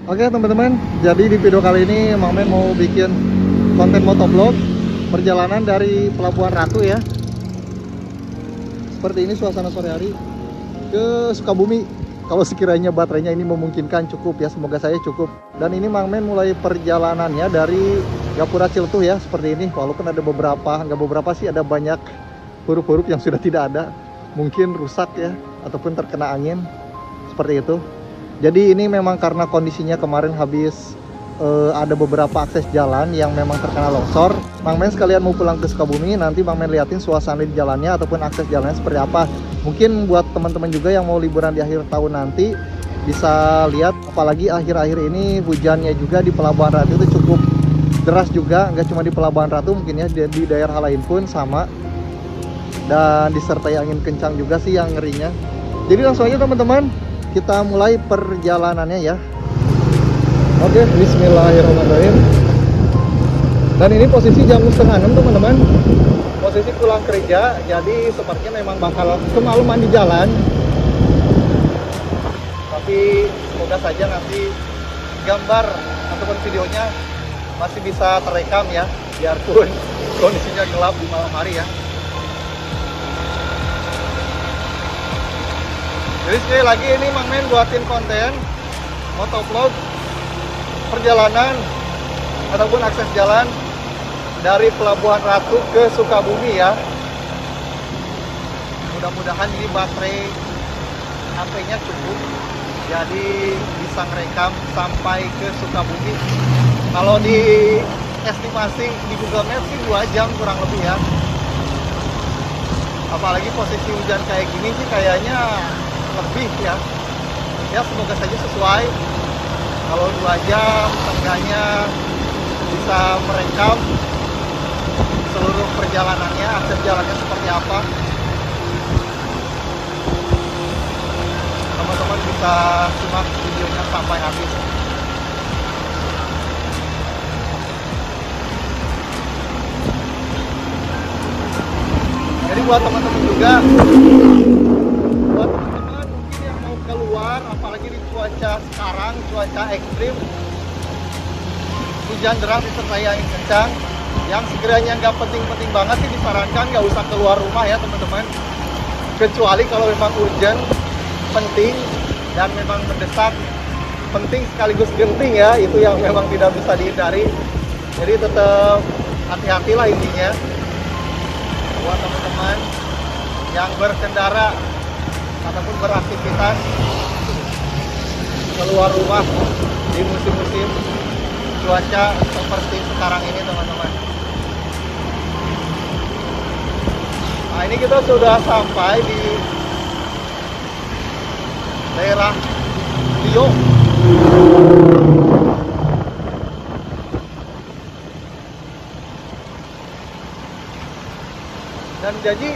Oke teman-teman, jadi di video kali ini Mang Men mau bikin konten motovlog perjalanan dari Pelabuhan Ratu ya. Seperti ini suasana sore hari ke Sukabumi. Kalau sekiranya baterainya ini memungkinkan cukup ya, semoga saya cukup. Dan ini Mang Men mulai perjalanannya dari Gapura Ciletuh ya, seperti ini. Walaupun ada beberapa, nggak beberapa sih, ada banyak huruf-huruf yang sudah tidak ada. Mungkin rusak ya, ataupun terkena angin, seperti itu. Jadi ini memang karena kondisinya kemarin habis ada beberapa akses jalan yang memang terkena longsor. Mang Men sekalian mau pulang ke Sukabumi, nanti Mang Men liatin suasana di jalannya ataupun akses jalannya seperti apa. Mungkin buat teman-teman juga yang mau liburan di akhir tahun nanti bisa lihat, apalagi akhir-akhir ini hujannya juga di Pelabuhan Ratu itu cukup deras juga, nggak cuma di Pelabuhan Ratu, mungkin ya di daerah lain pun sama. Dan disertai angin kencang juga sih yang ngerinya. Jadi langsung aja teman-teman, kita mulai perjalanannya ya. Oke, bismillahirrahmanirrahim. Dan ini posisi jam 5:30 teman-teman. Posisi pulang kerja, jadi sepertinya memang bakal kemalaman di jalan. Tapi semoga saja nanti gambar ataupun videonya masih bisa terekam ya, biarpun kondisinya gelap di malam hari ya. Jadi sekali lagi ini Mang Men buatin konten motovlog perjalanan ataupun akses jalan dari Pelabuhan Ratu ke Sukabumi ya. Mudah-mudahan ini baterai HP-nya cukup, jadi bisa ngerekam sampai ke Sukabumi. Kalau di estimasi di Google Maps sih 2 jam kurang lebih ya. Apalagi posisi hujan kayak gini sih kayaknya lebih ya. Ya semoga saja sesuai. Kalau 2 jam setengahnya bisa merekam seluruh perjalanannya, akses jalannya seperti apa. Teman-teman bisa simak videonya sampai habis. Jadi buat teman-teman juga, buat teman-teman mungkin yang mau keluar, apalagi di cuaca sekarang, cuaca ekstrim, hujan deras disertai angin kencang, yang sekiranya nggak penting-penting banget sih disarankan nggak usah keluar rumah ya teman-teman. Kecuali kalau memang urgent, penting, dan memang mendesak, penting sekaligus genting ya, itu yang memang tidak bisa dihindari. Jadi tetap hati-hatilah intinya. Buat teman-teman yang berkendara ataupun beraktivitas keluar rumah di musim-musim cuaca seperti sekarang ini teman-teman. Nah ini kita sudah sampai di daerah Rio. Dan jadi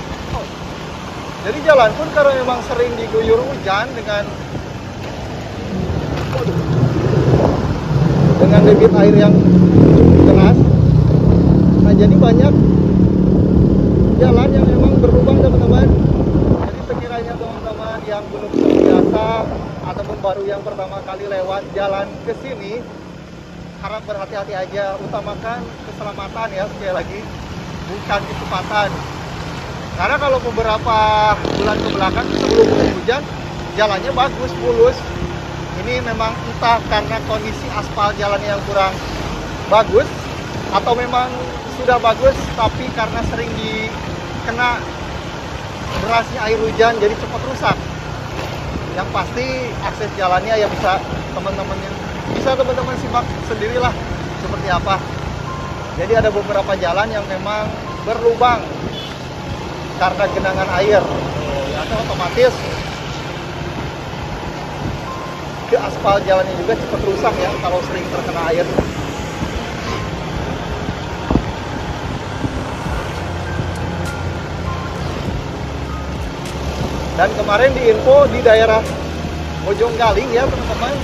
jalan pun karena memang sering diguyur hujan dengan debit air yang deras. Nah jadi banyak jalan yang memang berlubang teman-teman. Jadi sekiranya teman-teman yang belum terbiasa ataupun baru yang pertama kali lewat jalan ke sini, harap berhati-hati aja, utamakan keselamatan ya, sekali lagi bukan kecepatan. Karena kalau beberapa bulan ke belakang sebelum musim hujan jalannya bagus, mulus. Ini memang entah karena kondisi aspal jalannya yang kurang bagus atau memang sudah bagus tapi karena sering dikena derasnya air hujan jadi cepat rusak. Yang pasti akses jalannya ya bisa teman-teman simak sendirilah seperti apa. Jadi ada beberapa jalan yang memang berlubang karena genangan air, ya otomatis ke aspal jalannya juga cepat rusak ya kalau sering terkena air. Dan kemarin diinfo di daerah Bojonggaling ya teman-teman,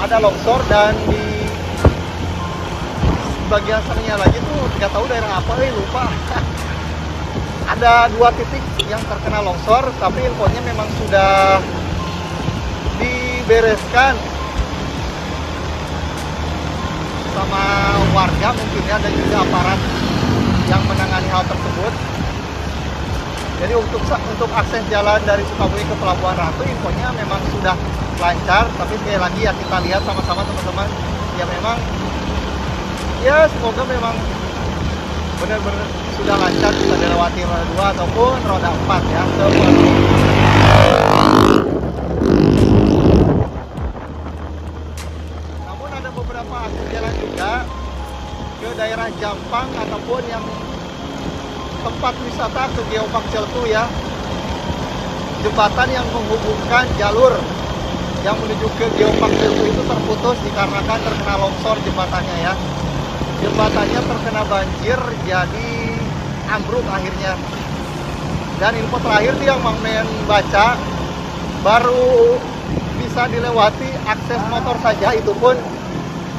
ada longsor, dan di bagian sananya lagi tuh nggak tahu daerah apa, lupa. Ada 2 titik yang terkena longsor, tapi infonya memang sudah dibereskan sama warga mungkin ya, dan juga aparat yang menangani hal tersebut. Jadi untuk akses jalan dari Sukabumi ke Pelabuhan Ratu infonya memang sudah lancar, tapi sekali lagi ya kita lihat sama-sama teman-teman, ya memang ya semoga memang benar-benar sudah lancar bisa dilewati roda 2 ataupun roda 4 ya. Namun ada beberapa akses jalan juga ke daerah Jampang ataupun yang tempat wisata ke Geopark Ciletuh ya. Jembatan yang menghubungkan jalur yang menuju ke Geopark Ciletuh itu terputus dikarenakan terkena longsor jembatannya ya. Jembatannya terkena banjir, jadi ambruk akhirnya. Dan info terakhir yang Mang Men baca, baru bisa dilewati akses motor saja, itu pun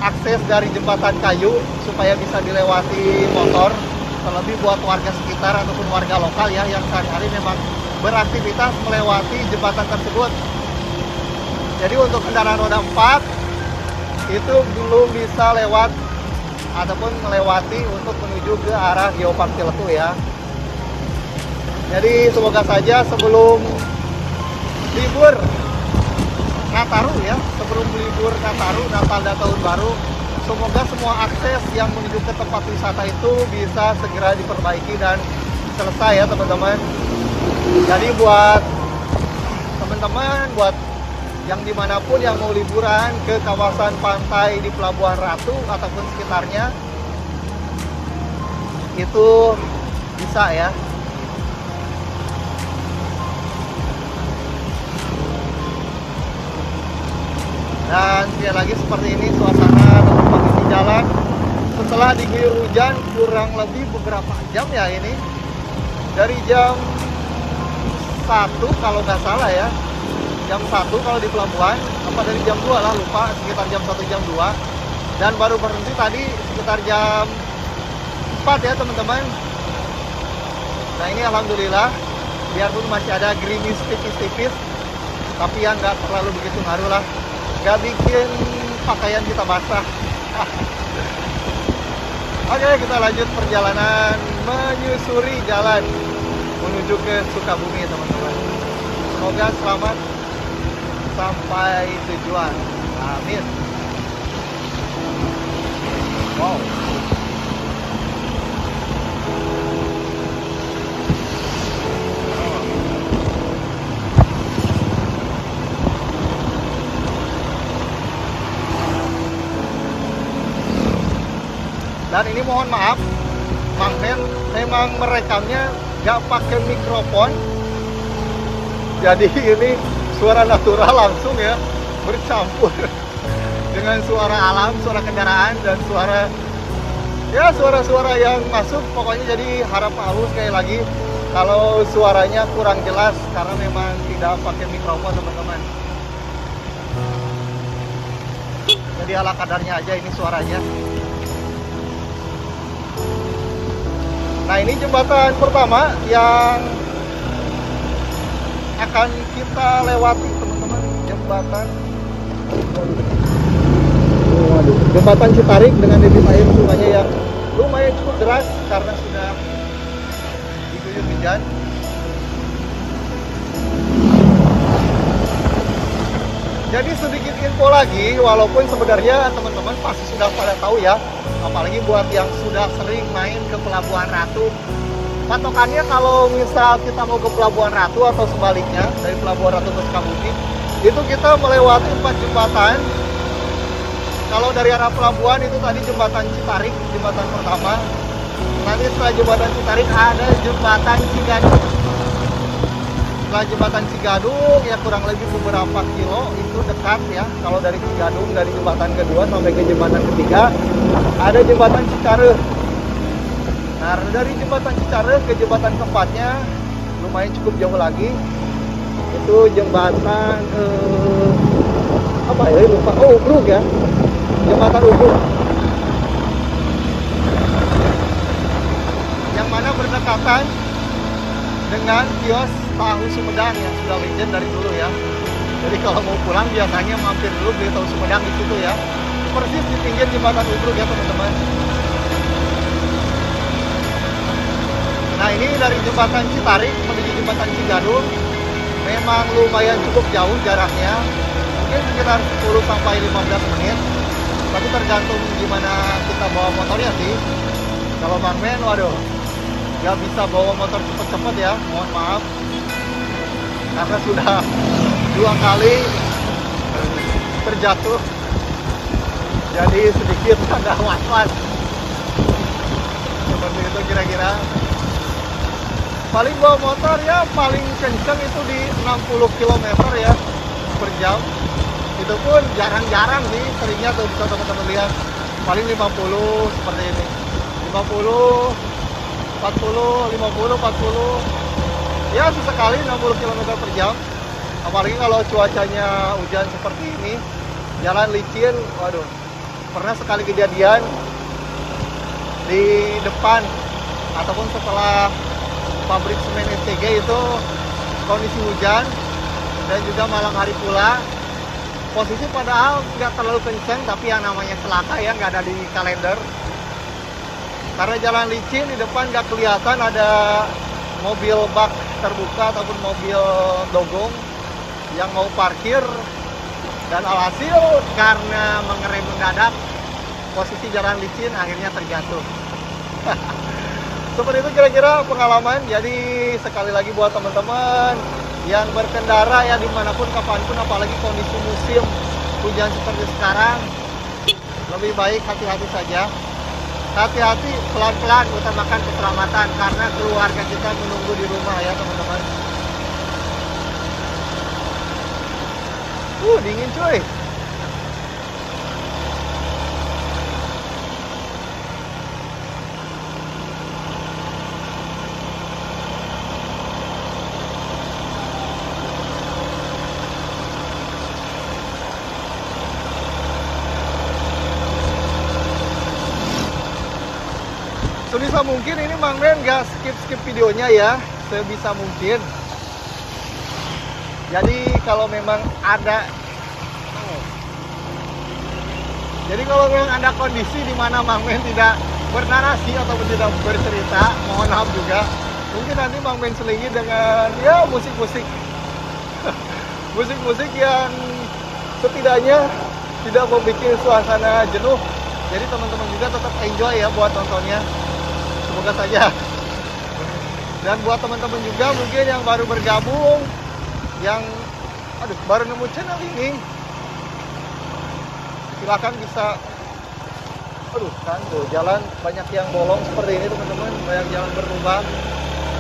akses dari jembatan kayu supaya bisa dilewati motor. Terlebih buat warga sekitar ataupun warga lokal ya yang sehari-hari memang beraktivitas melewati jembatan tersebut. Jadi untuk kendaraan roda 4 itu belum bisa lewat ataupun melewati untuk menuju ke arah Geopark Ciletuh ya. Jadi semoga saja sebelum libur Nataru ya, sebelum libur Nataru, Natal dan Tahun Baru, semoga semua akses yang menuju ke tempat wisata itu bisa segera diperbaiki dan selesai ya teman-teman. Jadi buat teman-teman, buat yang dimanapun yang mau liburan ke kawasan pantai di Pelabuhan Ratu ataupun sekitarnya, itu bisa ya. Dan sekali lagi seperti ini suasana dan kondisi jalan setelah diguyur hujan kurang lebih beberapa jam ya ini. Dari jam 1 kalau nggak salah ya, jam 1 kalau di pelabuhan, apa dari jam 2 lah, lupa, sekitar jam 1 jam 2. Dan baru berhenti tadi sekitar jam 4 ya teman-teman. Nah ini alhamdulillah, biarpun masih ada gerimis tipis-tipis, tapi yang nggak terlalu begitu ngaruh lah, nggak bikin pakaian kita basah. Oke, kita lanjut perjalanan menyusuri jalan menuju ke Sukabumi teman-teman. Semoga selamat sampai tujuan. Amin. Wow. Dan ini mohon maaf, Mang Men memang merekamnya gak pakai mikrofon. Jadi ini suara natural langsung ya, bercampur dengan suara alam, suara kendaraan, dan suara ya suara-suara yang masuk. Pokoknya jadi harap halus sekali lagi kalau suaranya kurang jelas karena memang tidak pakai mikrofon teman-teman. Jadi ala kadarnya aja ini suaranya. Nah ini jembatan pertama yang akan kita lewati teman-teman, jembatan Citarik dengan debit air sungainya yang lumayan cukup deras karena sudah diguyur hujan. Jadi sedikit info lagi, walaupun sebenarnya teman-teman pasti sudah pada tahu ya, apalagi buat yang sudah sering main ke Pelabuhan Ratu. Patokannya kalau misal kita mau ke Pelabuhan Ratu atau sebaliknya dari Pelabuhan Ratu ke Sukabumi, itu kita melewati 4 jembatan. Kalau dari arah pelabuhan itu tadi jembatan Citarik, jembatan pertama. Nanti setelah jembatan Citarik ada jembatan Cigadung. Setelah jembatan Cigadung ya kurang lebih beberapa kilo, itu dekat ya. Kalau dari Cigadung, dari jembatan kedua sampai ke jembatan ketiga ada jembatan Cicareuh. Nah dari jembatan Cicareuh ke jembatan keempatnya lumayan cukup jauh lagi, itu jembatan apa ya lupa, oh Ubruk ya, jembatan Ubruk yang mana berdekatan dengan kios tahu Sumedang yang sudah legend dari dulu ya. Jadi kalau mau pulang biasanya mampir dulu beli tahu Sumedang di situ ya. persis di pinggir jembatan Ubruk ya teman-teman. Nah ini dari jembatan Citarik menuju jembatan Cigadung memang lumayan cukup jauh jaraknya, mungkin sekitar 10 sampai 15 menit, tapi tergantung gimana kita bawa motornya sih. Kalau Mang Men, waduh, nggak bisa bawa motor cepet-cepet ya, mohon maaf, karena sudah 2 kali terjatuh, jadi sedikit agak was-was. Seperti itu kira-kira. Paling bawa motor ya paling kenceng itu di 60 km ya per jam. Itu pun jarang-jarang sih, seringnya tuh bisa teman-teman lihat paling 50 seperti ini. 50, 40, 50, 40. Ya sesekali 60 km per jam. Apalagi kalau cuacanya hujan seperti ini, jalan licin, waduh. Pernah sekali kejadian di depan ataupun setelah pabrik semen STG itu kondisi hujan dan juga malam hari pula. Posisi padahal nggak terlalu kencang, tapi yang namanya celaka ya nggak ada di kalender. Karena jalan licin, di depan nggak kelihatan ada mobil bak terbuka ataupun mobil dogong yang mau parkir, dan alhasil karena mengerem mendadak posisi jalan licin akhirnya terjatuh. Seperti itu kira-kira pengalaman. Jadi sekali lagi buat teman-teman yang berkendara ya dimanapun kapanpun, apalagi kondisi musim hujan seperti sekarang, lebih baik hati-hati saja. Hati-hati, pelan-pelan, utamakan keselamatan karena keluarga kita menunggu di rumah ya teman-teman. Dingin cuy. Sebisa mungkin ini Mang Men gak skip videonya ya, sebisa mungkin. Jadi kalau memang ada kondisi di mana Mang Men tidak bernarasi ataupun tidak bercerita, mohon maaf juga. Mungkin nanti Mang Men selingi dengan ya musik-musik musik-musik yang setidaknya tidak membuat suasana jenuh. Jadi teman-teman juga tetap enjoy ya buat nontonnya. Semoga saja. Dan buat teman-teman juga mungkin yang baru bergabung, yang baru nemu channel ini, silakan bisa. Kan tuh jalan banyak yang bolong seperti ini teman-teman, banyak jalan berlubang.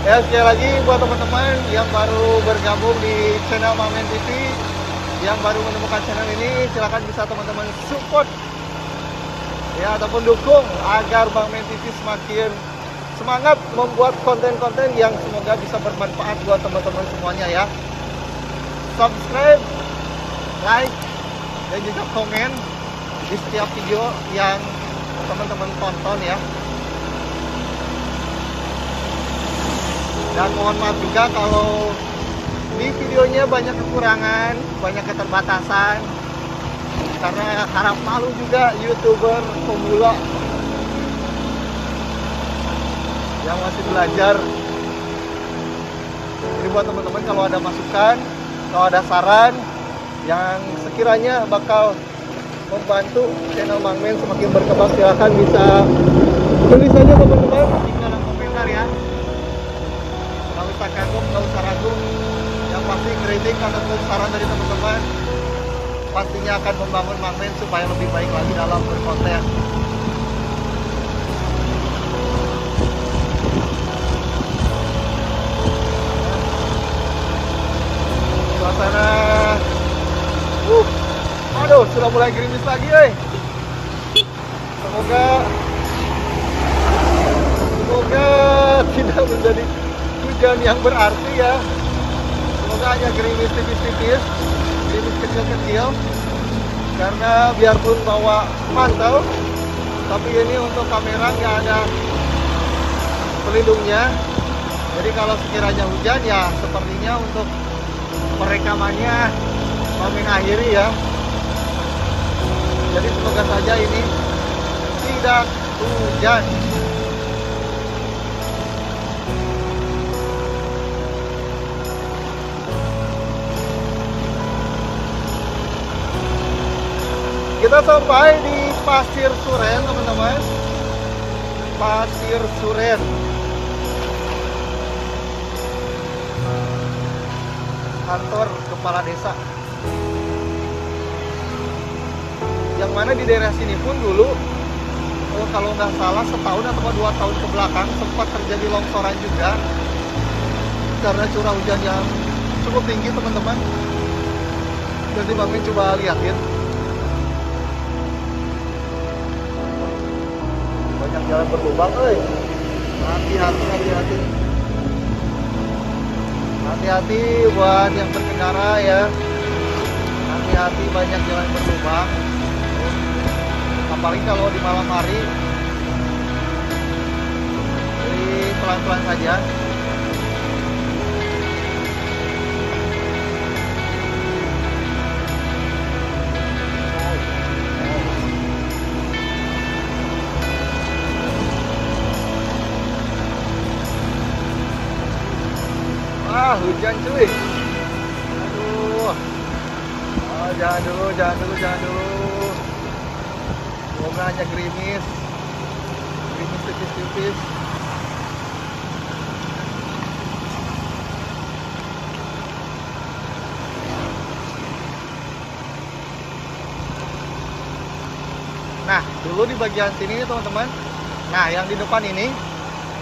Ya sekali lagi buat teman-teman yang baru bergabung di channel Mang Men TV, yang baru menemukan channel ini, silakan bisa teman-teman support ya ataupun dukung agar Mang Men TV semakin semangat membuat konten-konten yang semoga bisa bermanfaat buat teman-teman semuanya ya. Subscribe, like, dan juga komen di setiap video yang teman-teman tonton ya. Dan mohon maaf juga kalau di videonya banyak kekurangan, banyak keterbatasan, karena harap malu juga YouTuber pemula yang masih belajar. Jadi buat teman-teman kalau ada masukan, kalau ada saran yang sekiranya bakal membantu channel Mang Men semakin berkembang, silahkan bisa tulis saja teman-teman di kolom komentar ya. Nggak usah kagum, nggak usah ragu. Yang pasti kritik ataupun saran dari teman-teman pastinya akan membangun Mang Men supaya lebih baik lagi dalam berkonten. Suasana aduh, sudah mulai gerimis lagi semoga tidak menjadi hujan yang berarti ya. Semoga hanya gerimis tipis-tipis, gerimis kecil-kecil, karena biarpun bawa mantel tapi ini untuk kamera nggak ada pelindungnya. Jadi kalau sekiranya hujan ya sepertinya untuk perekamannya kami akhiri ya. Jadi semoga saja ini tidak hujan. Kita sampai di Pasir Suren, teman-teman. Pasir Suren. Kantor kepala desa. Yang mana di daerah sini pun dulu, kalau nggak salah setahun atau 2 tahun ke belakang sempat terjadi longsoran juga karena curah hujan yang cukup tinggi, teman-teman. Jadi Bang Min coba liatin. Banyak jalan berlubang, hati-hati, hati-hati. Hati-hati buat yang berkendara ya. Hati-hati, banyak jalan berlubang. Apalagi kalau di malam hari. Jadi pelan-pelan saja. Hujan cuy. Aduh. Jangan dulu. Semoga hanya gerimis tipis-tipis. Nah, dulu di bagian sini nih teman-teman. Nah, yang di depan ini,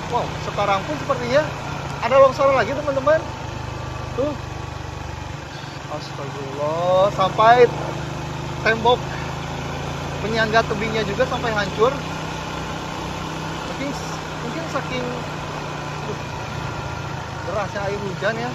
wow, sekarang pun sepertinya ada longsoran lagi teman-teman. Tuh, astagfirullah, sampai tembok penyangga tebingnya juga sampai hancur. Mungkin saking derasnya air hujan ya.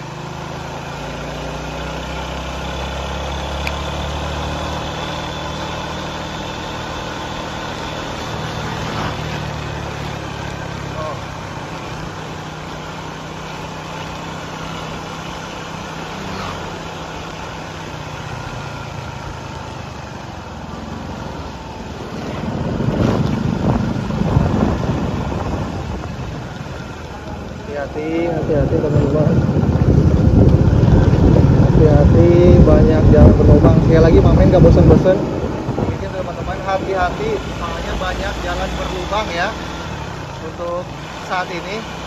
Hati-hati teman-teman. Hati-hati, banyak jalan berlubang. Sekali lagi Mamen gak bosan-bosan bikin teman-teman, hati-hati, soalnya banyak jalan berlubang ya untuk saat ini.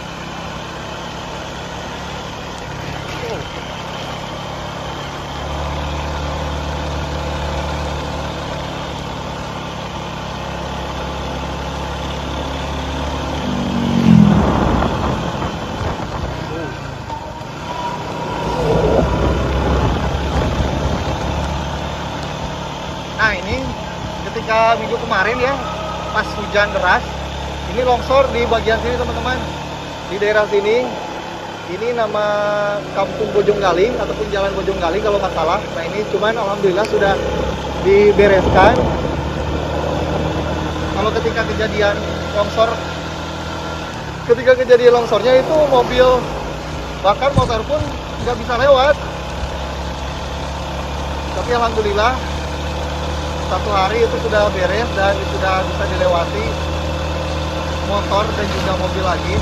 Nah ini ketika minggu kemarin ya, pas hujan deras, ini longsor di bagian sini teman-teman. Di daerah sini, ini nama Kampung Bojonggaling ataupun Jalan Bojonggaling kalau nggak salah. Nah ini cuman alhamdulillah sudah dibereskan. Kalau ketika kejadian longsornya itu mobil bahkan motor pun nggak bisa lewat. Tapi alhamdulillah 1 hari itu sudah beres dan sudah bisa dilewati motor dan juga mobil lagi.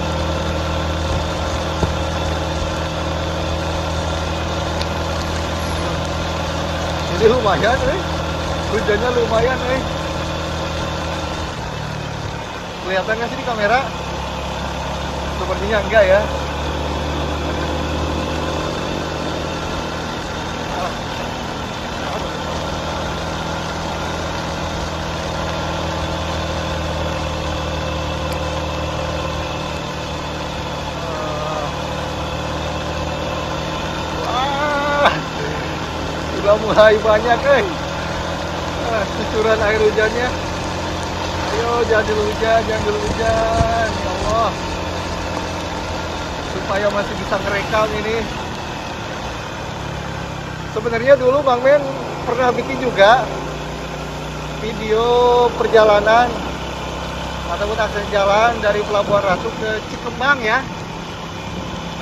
Jadi lumayan hujannya lumayan Kelihatannya sih di kamera sepertinya enggak ya. Sudah mulai banyak cucuran air hujannya. Ayo jangan dulu hujan ya Allah, supaya masih bisa ngerekam ini. Sebenarnya dulu Bang Men pernah bikin juga video perjalanan ataupun akses jalan dari Pelabuhan Ratu ke Cikembang ya,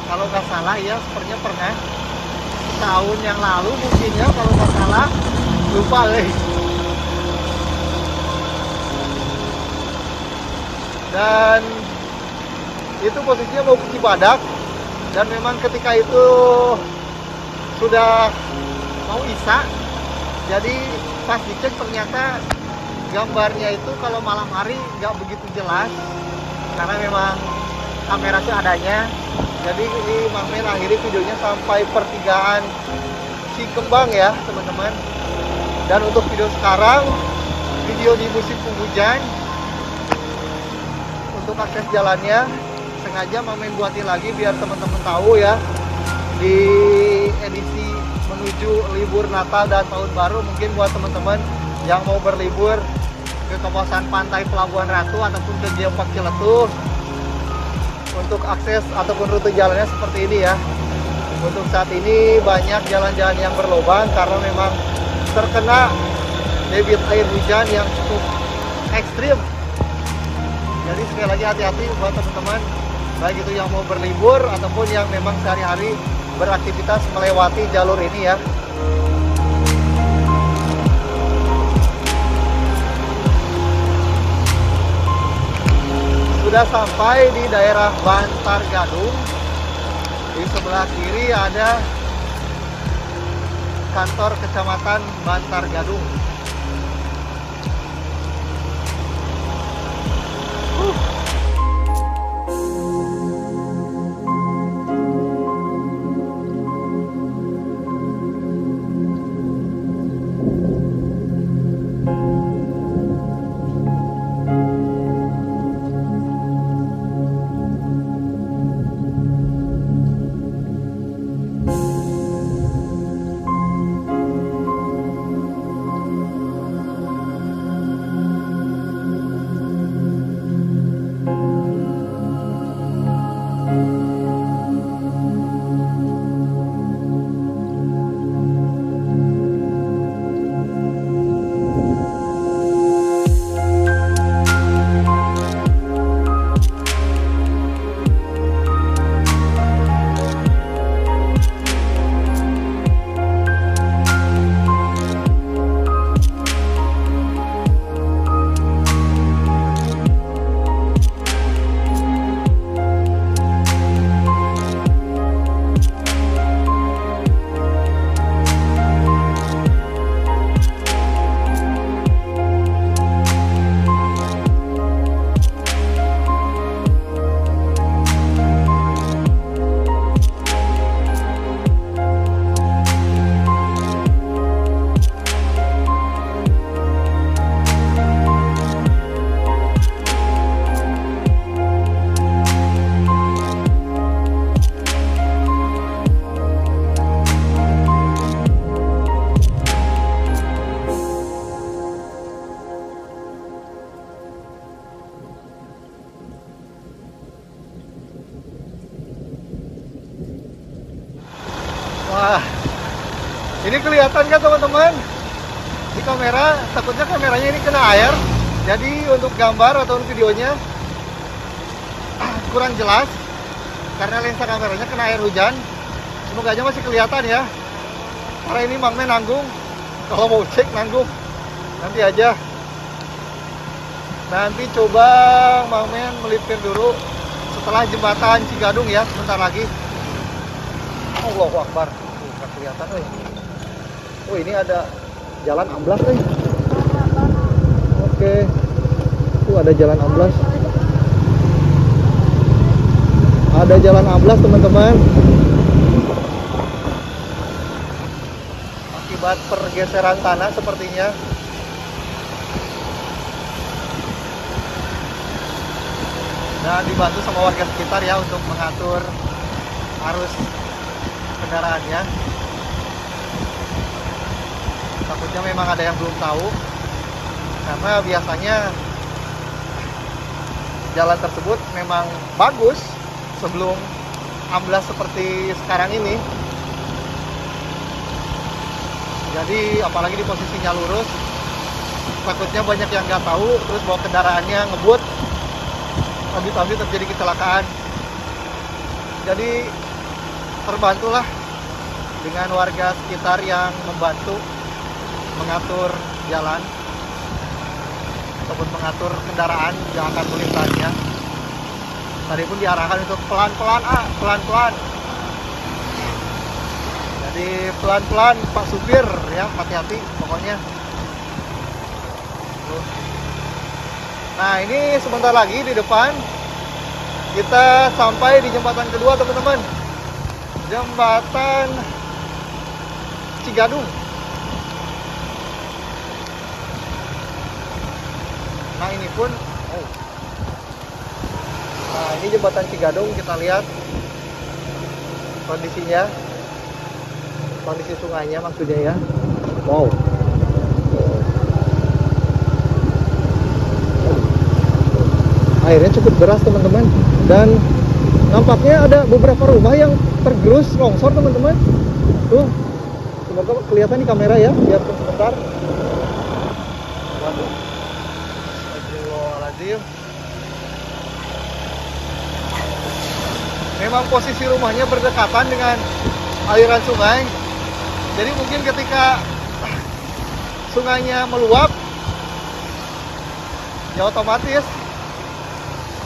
kalau nggak salah ya, sepertinya pernah tahun yang lalu mungkin ya, kalau nggak salah, lupa Dan itu posisinya mau ke Cibadak, dan memang ketika itu sudah mau isya. Jadi pas dicek ternyata gambarnya itu kalau malam hari nggak begitu jelas karena memang kamera seadanya. Jadi ini Mang Men akhiri videonya sampai pertigaan Cikembang ya teman-teman. Dan untuk video sekarang, video di musim penghujan, untuk akses jalannya sengaja Mang Men buatin lagi biar teman-teman tahu ya, di edisi menuju libur Natal dan Tahun Baru, mungkin buat teman-teman yang mau berlibur ke kawasan pantai Pelabuhan Ratu ataupun ke Geopark Ciletuh, untuk akses ataupun rute jalannya seperti ini ya. Untuk saat ini banyak jalan-jalan yang berlubang karena memang terkena debit air hujan yang cukup ekstrim. Jadi sekali lagi hati-hati buat teman-teman, baik itu yang mau berlibur ataupun yang memang sehari-hari beraktivitas melewati jalur ini ya. Sudah sampai di daerah Bantar Gadung. Di sebelah kiri ada kantor kecamatan Bantar Gadung. Wah, ini kelihatan kan teman-teman di kamera, takutnya kameranya ini kena air, jadi untuk gambar atau videonya kurang jelas karena lensa kameranya kena air hujan. Semoga aja masih kelihatan ya, karena ini Mang Men nanggung, kalau mau cek nanggung, nanti aja. Nanti coba Mang Men melipir dulu setelah jembatan Cigadung ya, sebentar lagi. Allahu Akbar. Nggak kelihatan, oh ini ada jalan amblas, Oke, tuh ada jalan amblas. Ada jalan amblas teman-teman. Akibat pergeseran tanah sepertinya. Dan dibantu sama warga sekitar ya untuk mengatur arus kendaraannya. Takutnya memang ada yang belum tahu, karena biasanya jalan tersebut memang bagus sebelum amblas seperti sekarang ini. Jadi apalagi di posisinya lurus, takutnya banyak yang nggak tahu terus bawa kendaraannya ngebut, amit-amit terjadi kecelakaan. Jadi terbantulah dengan warga sekitar yang membantu mengatur jalan. ataupun mengatur kendaraan yang akan melintasnya. Tadi pun diarahkan untuk pelan-pelan, pelan-pelan. Jadi pelan-pelan Pak supir ya, hati-hati pokoknya. Nah, ini sebentar lagi di depan kita sampai di jembatan kedua, teman-teman. Jembatan Cigadung. Nah, ini pun Nah, ini jembatan Cigadung, kita lihat kondisinya. Kondisi sungainya maksudnya ya. Wow. Airnya cukup deras, teman-teman. Dan nampaknya ada beberapa rumah yang tergerus longsor, teman-teman. Tuh. Semoga kelihatan di kamera ya, biarpun sebentar. Waduh. Astagfirullahaladzim. Memang posisi rumahnya berdekatan dengan aliran sungai. Jadi mungkin ketika sungainya meluap, ya otomatis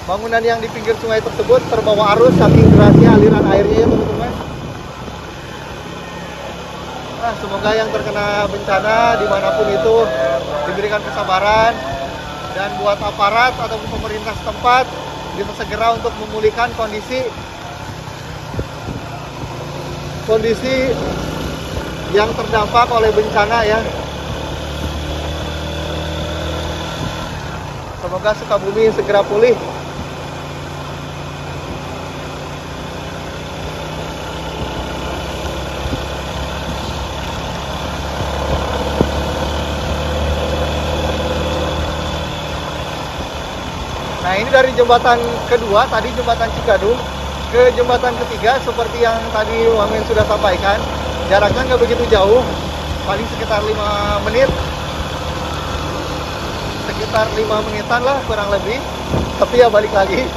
bangunan yang di pinggir sungai tersebut terbawa arus saking derasnya aliran airnya ya, teman-teman. Nah, semoga yang terkena bencana dimanapun itu diberikan kesabaran, dan buat aparat ataupun pemerintah setempat bisa segera untuk memulihkan kondisi yang terdampak oleh bencana ya. Semoga Sukabumi segera pulih. Nah, ini dari jembatan kedua, tadi jembatan Cigadung, ke jembatan ketiga seperti yang tadi Wamen sudah sampaikan. Jaraknya nggak begitu jauh, paling sekitar 5 menit. Sekitar 5 menitan lah kurang lebih. Tapi ya balik lagi,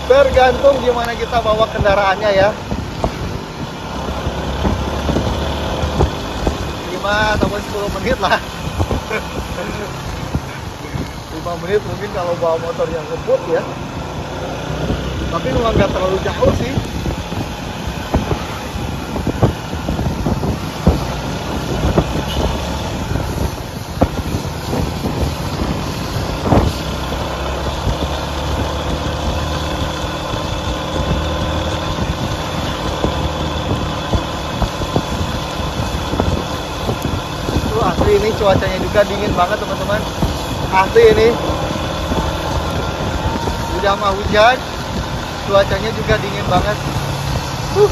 tergantung gimana kita bawa kendaraannya ya. 5 atau 10 menit lah. 5 menit mungkin kalau bawa motor yang ngebut ya. Tapi memang nggak terlalu jauh sih. Asli ini cuacanya juga dingin banget, teman-teman. Asli ini udah mau hujan, cuacanya juga dingin banget. Waduh.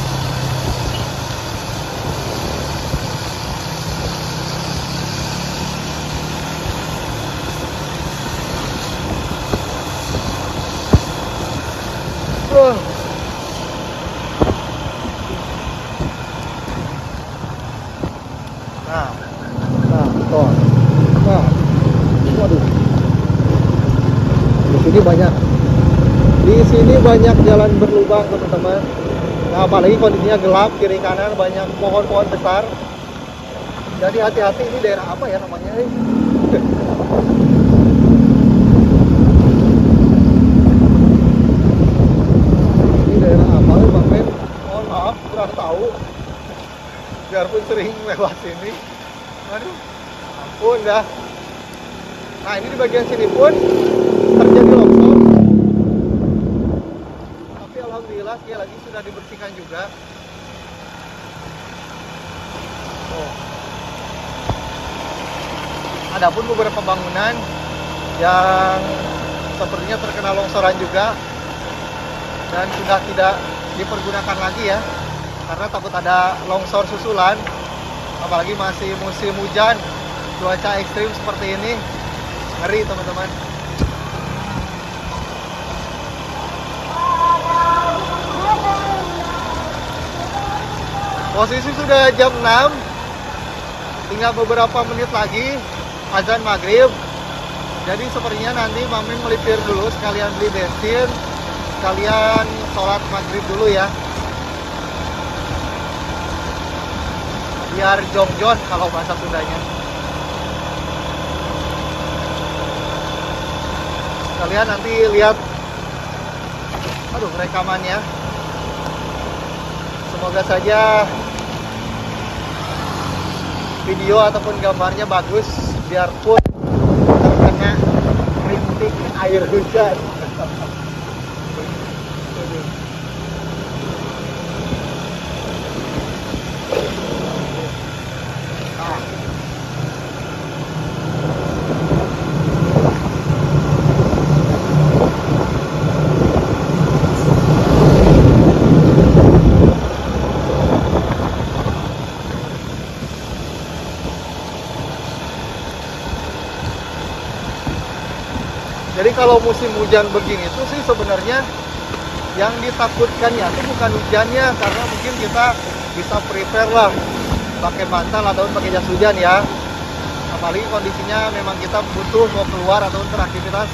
Di sini banyak jalan berlubang, teman-teman. Nah, apalagi kondisinya gelap, kiri kanan banyak pohon-pohon besar. Jadi hati-hati, ini daerah apa ya namanya? Ini daerah apa, Bang Ben? Mohon maaf, kurang tahu. Biarpun sering lewat sini. Aduh, ampun dah. Nah, ini di bagian sini pun terjadi longsor. Tapi alhamdulillah sekali lagi sudah dibersihkan juga. Adapun beberapa bangunan yang sepertinya terkena longsoran juga dan sudah tidak dipergunakan lagi ya, karena takut ada longsor susulan. Apalagi masih musim hujan, cuaca ekstrim seperti ini, ngeri teman-teman. Posisi sudah jam 6, tinggal beberapa menit lagi azan maghrib. Jadi sepertinya nanti Mamin melipir dulu, sekalian beli bensin, sekalian sholat maghrib dulu ya, biar jongjon kalau bahasa Sundanya. Kalian nanti lihat, aduh, rekamannya. Semoga saja video ataupun gambarnya bagus, biarpun terkena rintik air hujan. Jadi kalau musim hujan begini tuh sih sebenarnya yang ditakutkan ya itu bukan hujannya, karena mungkin kita bisa prepare lah pakai mantel atau pakai jas hujan ya. Apalagi kondisinya memang kita butuh mau keluar atau beraktivitas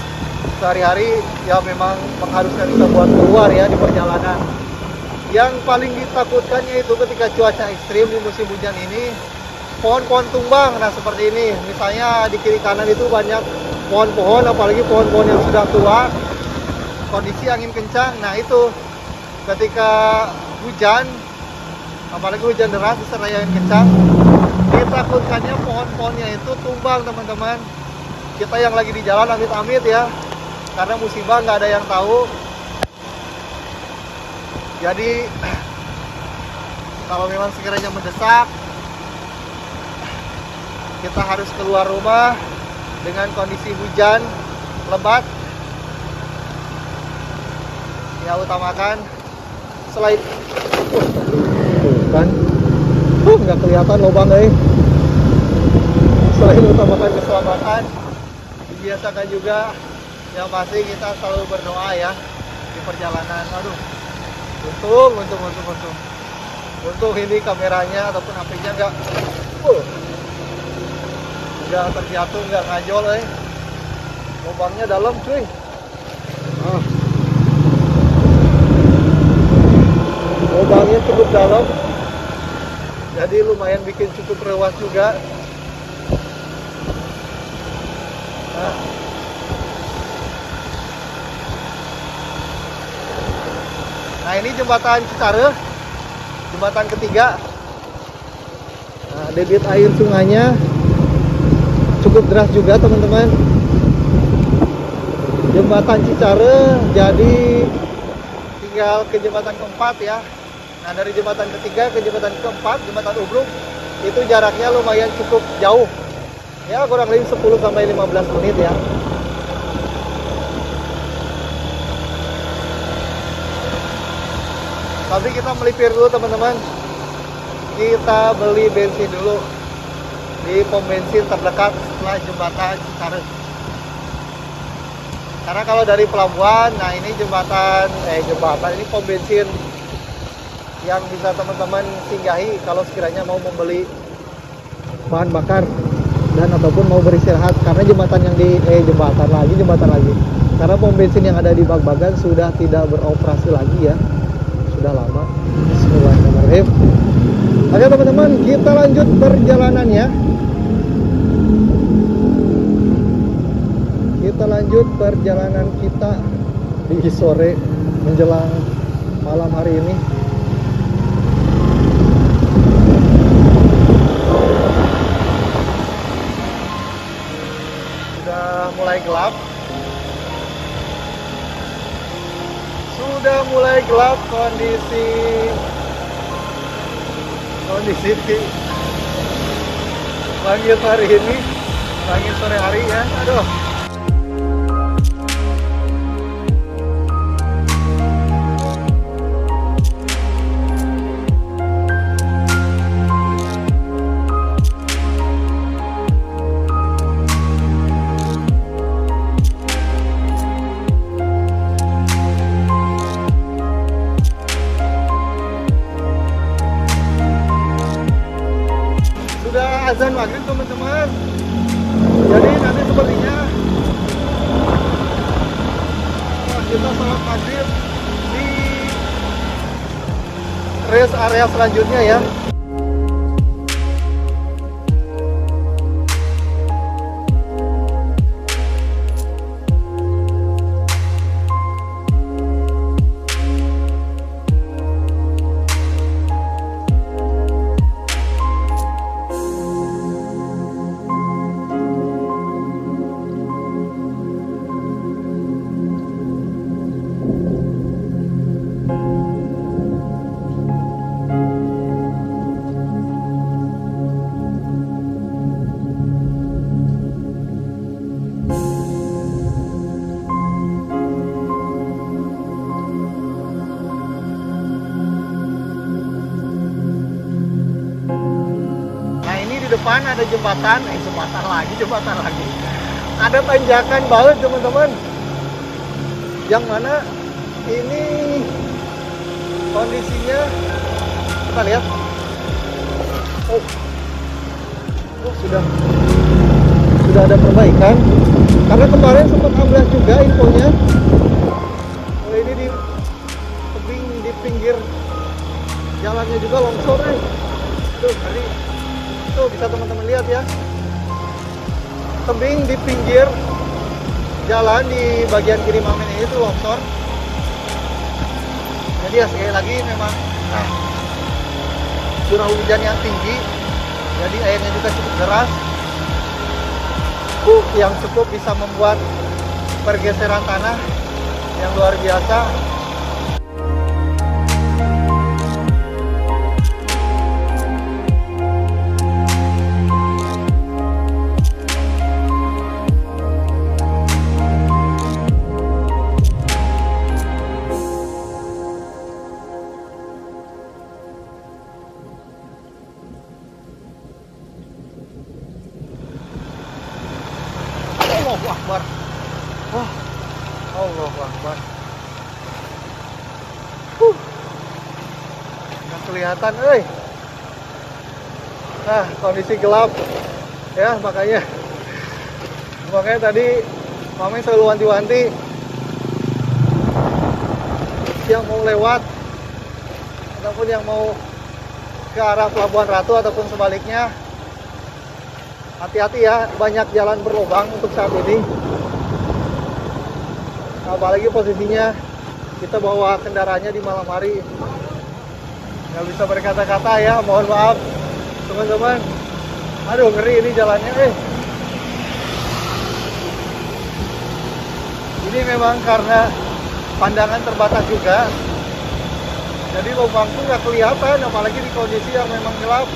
sehari-hari ya, memang mengharuskan kita buat keluar ya di perjalanan. Yang paling ditakutkannya itu ketika cuaca ekstrim di musim hujan ini, pohon-pohon tumbang. Nah seperti ini, misalnya di kiri kanan itu banyak pohon-pohon, apalagi pohon-pohon yang sudah tua, kondisi angin kencang. Nah itu ketika hujan, apalagi hujan deras disertai angin kencang, ditakutkannya pohon-pohonnya itu tumbang teman-teman. Kita yang lagi di jalan amit-amit ya, karena musibah nggak ada yang tahu. Jadi kalau memang sekiranya mendesak, kita harus keluar rumah dengan kondisi hujan lebat, ya utamakan selain kan nggak kelihatan lubang selain utamakan keselamatan, dibiasakan juga yang pasti kita selalu berdoa ya di perjalanan. Aduh, untung ini kameranya ataupun HP-nya nggak terjatuh, nggak ngajol lubangnya dalam cuy. Lubangnya cukup dalam, jadi lumayan bikin cukup rewas juga. Nah ini jembatan Cicareuh, jembatan ketiga. Nah, debit air sungainya cukup deras juga teman-teman. Jembatan Cicareuh, jadi tinggal ke jembatan keempat ya. Nah dari jembatan ketiga ke jembatan keempat, jembatan Ubruk, itu jaraknya lumayan cukup jauh ya, kurang lebih 10-15 menit ya. Tapi kita melipir dulu teman-teman, kita beli bensin dulu di pom bensin terdekat setelah jembatan Cicareuh. Karena kalau dari pelabuhan, nah ini jembatan ini pom bensin yang bisa teman-teman singgahi kalau sekiranya mau membeli bahan bakar dan ataupun mau beristirahat, karena jembatan yang di jembatan lagi. Karena pom bensin yang ada di Bagbagan sudah tidak beroperasi lagi ya. Sudah lama. Bismillahirrahmanirrahim. Oke teman-teman, kita lanjut perjalanannya. Kita lanjut perjalanan kita di sore menjelang malam hari ini. Sudah mulai gelap. Sudah mulai gelap kondisi di langit hari ini, langit sore hari ya. Aduh. Azan maghrib teman-teman. Jadi nanti sepertinya kita sholat maghrib di rest area selanjutnya ya. di depan ada jembatan, jembatan lagi. Ada tanjakan banget teman-teman. Yang mana ini kondisinya kita lihat. Oh, sudah ada perbaikan. Karena kemarin sempat amblas juga infonya. Oh, ini di tebing di pinggir jalannya juga longsor. Tuh tadi tuh bisa teman-teman lihat ya. Tebing di pinggir jalan di bagian kiri Mamen ini tuh longsor. Jadi ya sekali lagi memang curah hujan yang tinggi, jadi airnya juga cukup deras, yang cukup bisa membuat pergeseran tanah yang luar biasa. Allahu Akbar. Wah, Allahu Akbar. Nggak kelihatan, Nah, kondisi gelap, ya makanya tadi Mami selalu wanti-wanti yang mau lewat ataupun yang mau ke arah Pelabuhan Ratu ataupun sebaliknya, hati-hati ya, banyak jalan berlubang untuk saat ini. Apalagi posisinya kita bawa kendaraannya di malam hari. Nggak bisa berkata-kata ya, mohon maaf teman-teman. Aduh, ngeri ini jalannya. Ini memang karena pandangan terbatas juga, jadi lubang tuh nggak kelihatan, apalagi di kondisi yang memang gelap.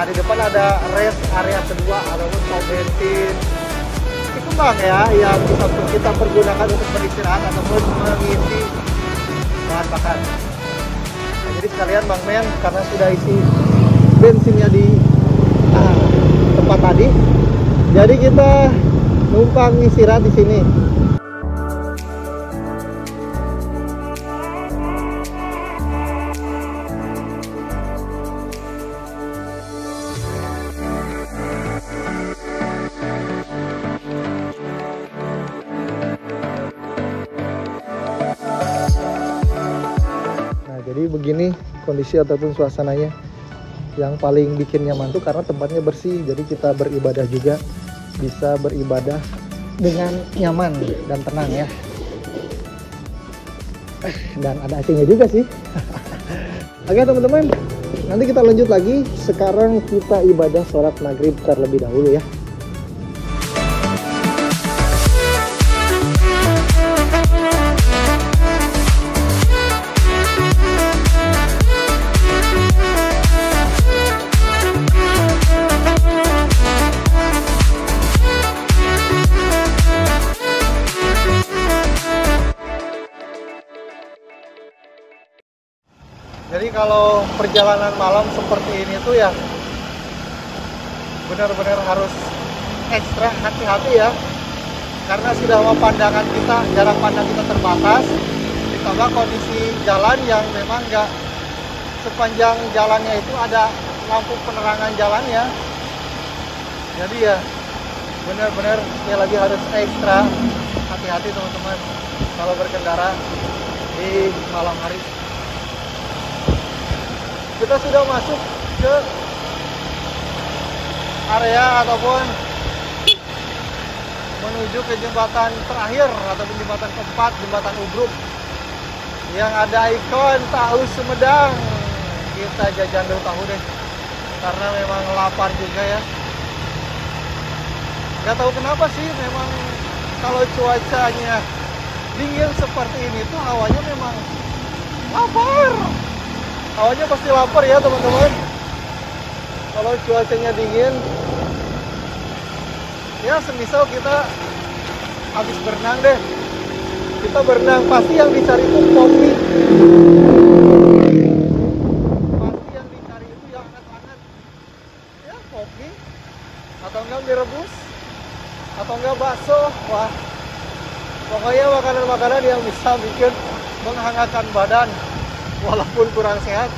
Di depan ada rest area kedua ataupun pom bensin itu bang ya, yang bisa kita pergunakan untuk beristirahat ataupun mengisi bahan bakar. Nah, jadi sekalian Bang Men, karena sudah isi bensinnya di tempat tadi, jadi kita numpang istirahat di sini. Jadi begini kondisi ataupun suasananya. Yang paling bikin nyaman tuh karena tempatnya bersih, jadi kita beribadah juga bisa beribadah dengan nyaman dan tenang ya. Dan ada AC-nya juga sih. Oke teman-teman, nanti kita lanjut lagi. Sekarang kita ibadah sholat maghrib terlebih dahulu ya. Jadi kalau perjalanan malam seperti ini tuh ya benar-benar harus ekstra hati-hati ya, karena sudah pandangan kita, jarak pandang kita terbatas, ditambah kondisi jalan yang memang nggak sepanjang jalannya itu ada lampu penerangan jalannya. Jadi ya benar-benar sekali lagi harus ekstra hati-hati teman-teman kalau berkendara di malam hari. Kita sudah masuk ke area ataupun menuju ke jembatan terakhir ataupun jembatan keempat, jembatan Ubruk yang ada ikon tahu Sumedang. Kita jajan dulu tahu deh karena memang lapar juga ya. Gak tahu kenapa sih, memang kalau cuacanya dingin seperti ini tuh hawanya memang lapar. Hawanya pasti lapar ya teman-teman. Kalau cuacanya dingin, ya semisal kita habis berenang deh. Kita berenang pasti yang dicari itu kopi. Pasti yang dicari itu yang hangat-hangat. Ya kopi, atau enggak mie rebus, atau enggak bakso. Wah, pokoknya makanan-makanan yang bisa bikin menghangatkan badan walaupun kurang sehat,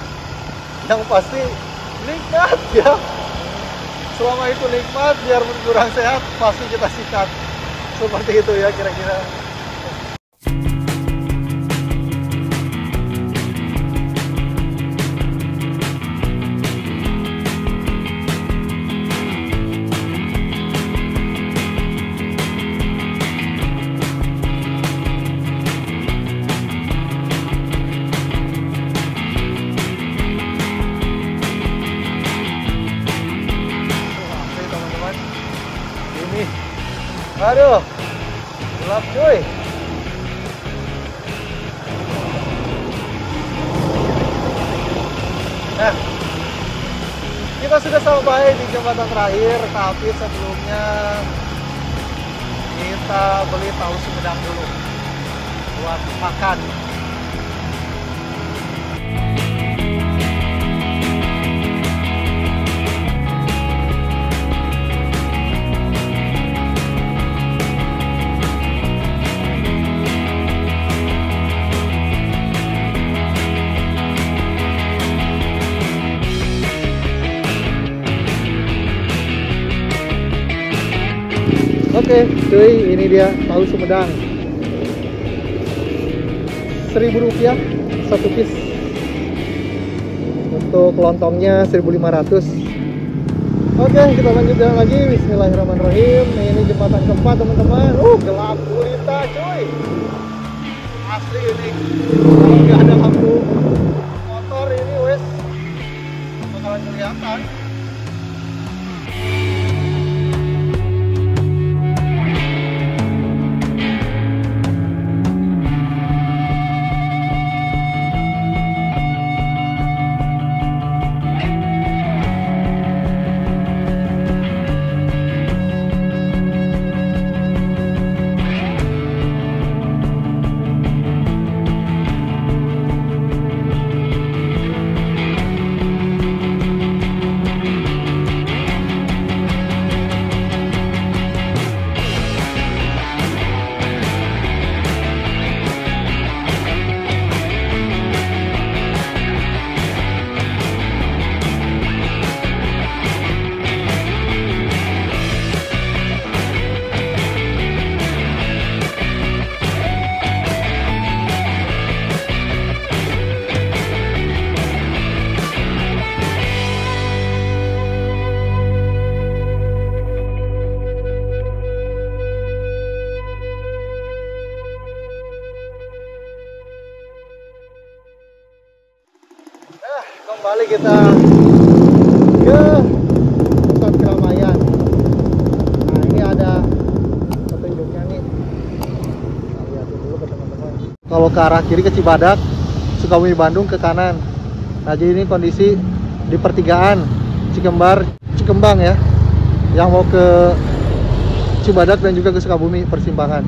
yang pasti nikmat ya. Selama itu nikmat, biarpun kurang sehat, pasti kita sikat. Seperti itu ya kira-kira. Aduh, gelap cuy. Nah, kita sudah sampai di jembatan terakhir, tapi sebelumnya kita beli tahu Sumedang dulu buat makan. Oke cuy, ini dia tahu Sumedang. Rp1.000 satu piece. Untuk lontongnya 1.500. Oke, kita lanjut jalan lagi. Bismillahirrahmanirrahim. Ini jembatan keempat teman-teman. Gelap gulita cuy. Asli ini. Kalau nggak ada lampu motor ini wes bakalan kelihatan. Kembali kita ke pusat keramaian. Nah ini ada petunjuknya nih. Nah, lihatin dulu ke teman-teman. Kalau ke arah kiri ke Cibadak, Sukabumi Bandung ke kanan. Nah jadi ini kondisi di pertigaan Cikembang ya, yang mau ke Cibadak dan juga ke Sukabumi persimpangan.